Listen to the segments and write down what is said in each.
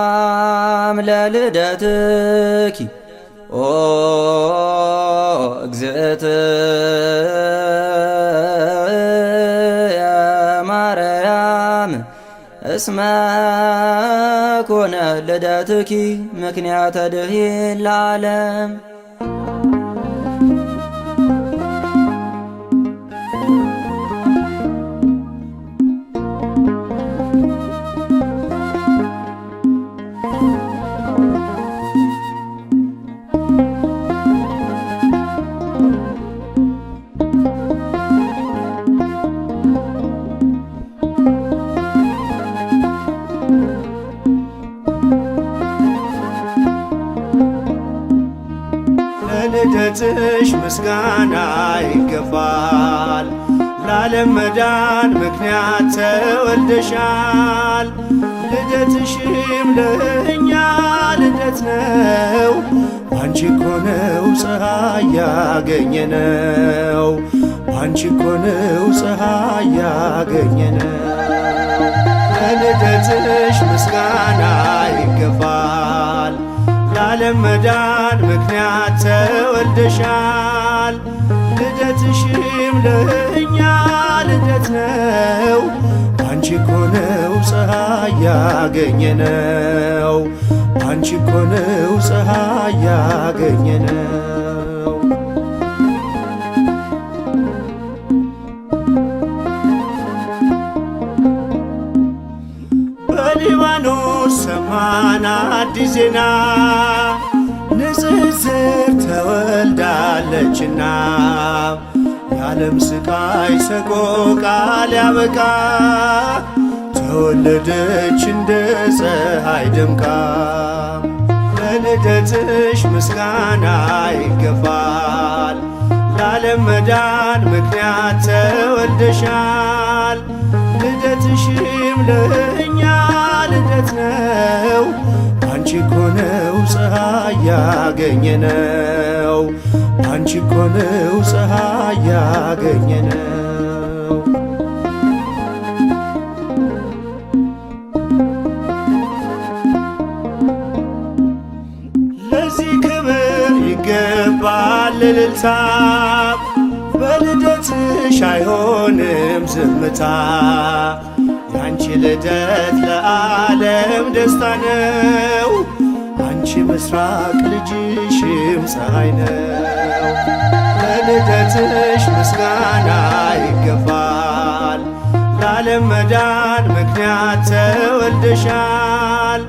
ሰላም ለልደትኪ ኦ እግዝእትየ ማርያም እስመ ኮነ ልደትኪ ምክንያተ ድኂን ለዓለም። ለልደትሽ ምስጋና ይገባል፣ ለዓለም መዳን ምክንያት ተወልደሻል። ልደትሽም ለእኛ ልደት ነው፣ ባንቺ እኮ ነው ፀሐይ ያገኘነው፣ ባንቺ እኮ ነው ፀሐይ ያገኘነው። ለልደትሽ ምስጋና ይገባል፣ ለዓለም መዳን ምክንያት ተወልደሻል። ልደትሽም ለእኛ ልደት ነው፣ ባንቺ እኮ ነው ፀሐይ ያገኘነው፣ ባንቺ እኮ ነው ፀሐይ ያገኘነው። በሊባኖስ ሰማን አዲስ ዜና፣ ንጽጽር ተወልዳለችና የዓለም ስቃይ ሰቆቃ ሊያበቃ ተወለደች እንደ ፀሐይ ደምቃ። ለልደትሽ ምስጋና ይገባል፣ ለዓለም መዳን ምክንያት ተወልደሻል። ልደትሽም ለእኛ ልደት ነው፣ ባንቺ እኮ ነው ፀሐይ ያገኘነው፣ ባንቺ እኮ ነው ፀሐይ ያገኘነው። ለዚህ ክብር ይገባል እልልታ፣ በልደትሽ አይሆንም ዝምታ። ያንቺ ልደት ለዓለም ደስታ ነው፣ አንቺ ምስራቅ ልጅሽም ፀሐይ ነው። ለልደትሽ ምስጋና ይገባል፣ ለዓለም መዳን ምክንያት ተወልደሻል።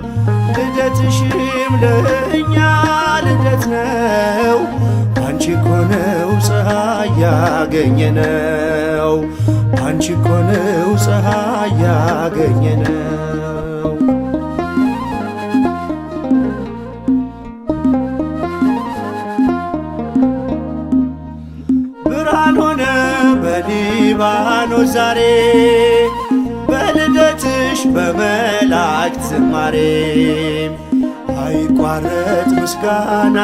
ልደትሽም ለእኛ ልደት ነው፣ ባንቺ እኮ ነው ፀሐይ ያገኘነው፣ ባንቺ እኮ ነው ፀሐይ ያገኘነው። ብርሃን ሆነ በሊባኖስ ዛሬ፣ በልደትሽ በመላእክት ዝማሬ። አይቋረጥ ምስጋና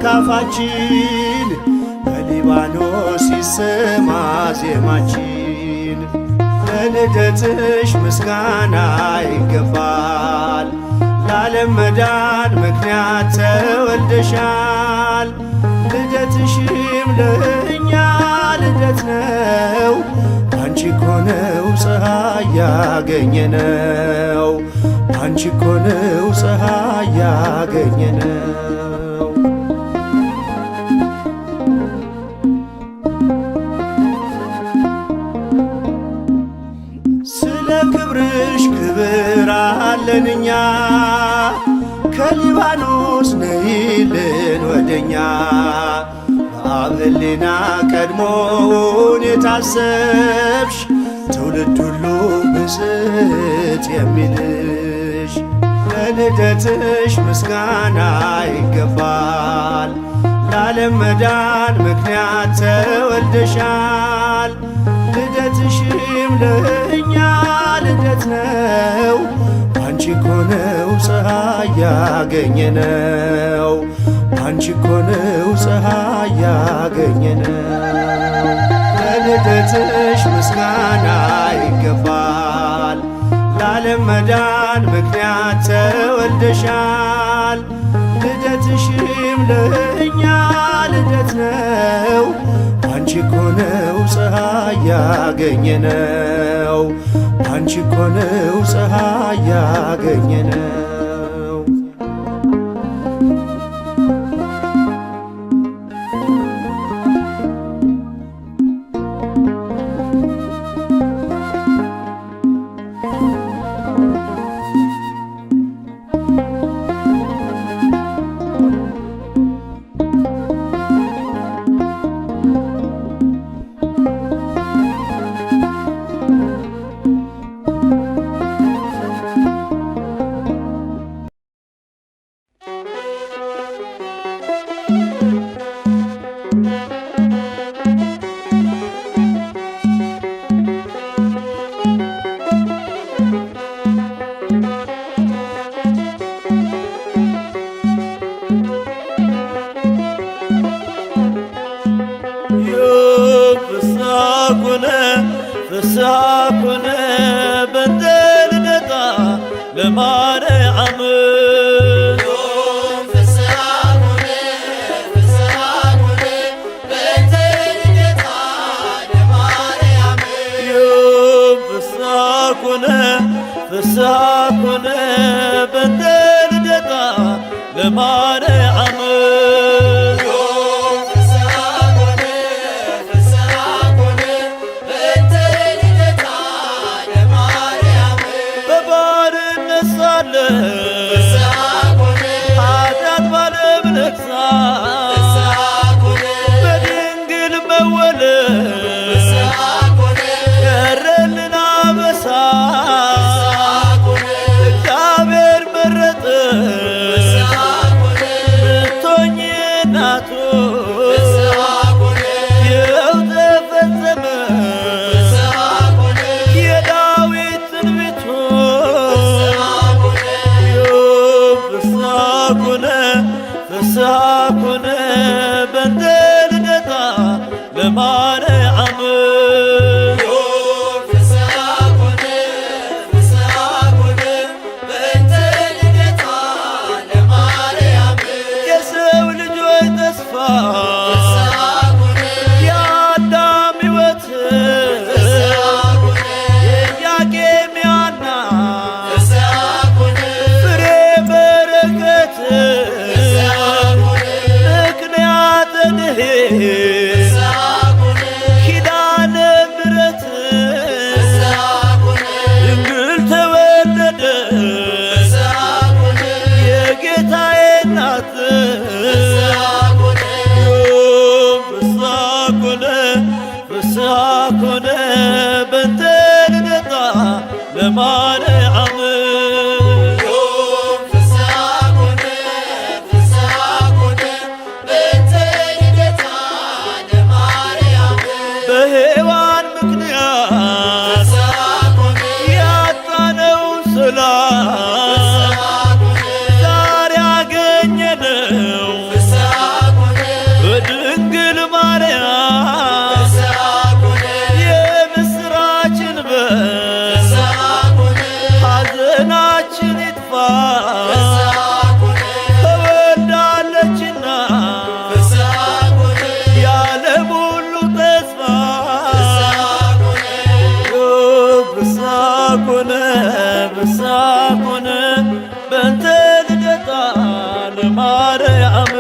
ካፋችን፣ በሊባኖስ ይሰማ ዜማችን። ለልደትሽ ምስጋና ይገባል፣ ለዓለም መዳን ምክንያት ተወልደሻል። ልደትሽም ለእኛ ልደት ነው፣ ባንቺ እኮ ነው ፀሐይ ያገኘነው፣ ባንቺ እኮ ነው ፀሐይ ያገኘነው። ስለ ክብርሽ ክብር አለን እኛ፣ ከሊባኖስ ነይልን ወደኛ። በአብ ሕሊና ቀድሞውን የታሰብሽ፣ ትውልድ ሁሉ ብፅዕት የሚልሽ። ለልደትሽ ምስጋና ይገባል፣ ለዓለም መዳን ምክንያት ተወልደሻል። ልደትሽም ለእኛ ልደት ነው፣ ባንቺ እኮ ነው ፀሐይ ያገኘነው፣ ባንቺ እኮ ነው ፀሐይ ያገኘነው። ለልደትሽ ምስጋና ይገባል፣ ለዓለም መዳን ምክንያት ተወልደሻል። ልደትሽም ለእኛ ልደት ነው። አንቺ እኮ ነው ፀሐይ ያገኘነው፣ አንቺ እኮ ነው ፀሐይ ያገኘነው። ፍስሐ ኮነ በእንተ ልደታ ለማርያም ፍስሐ ኮነ በእንተ ልደታ ለማርያም ኃጢአት ባለም ነግሣ በድንግል መወለድ ቀረልን አበሳ እግዚአብሔር መረጠሽ ብትሆኚ እናቱ ይኸው ተፈጸመ የዳዊት ትንቢቱ ፍስሐ ኮነ በእንተ ልደታ ለማርያም የሰው ልጆች ተስፋ የአዳም ሕይወት የኢያቄም የሐና ፍሬ በረከት ኪዳነ ምሕረት ድንግል ተወለደች የጌታዬ እናት ፍስሐ ኮነ በእንተ ልደታ ለማርያም በሔዋን ምክንያት ያጣነው ሰላም ዛሬ አገኘነው በድንግል ማርያም የምስራችን በር ሐዘናችን ይጥፋ ተወልዳለችና የዓለም ሁሉ ተስፋ ፍስሐ ኮነ በእንተ ልደታ ለማርያም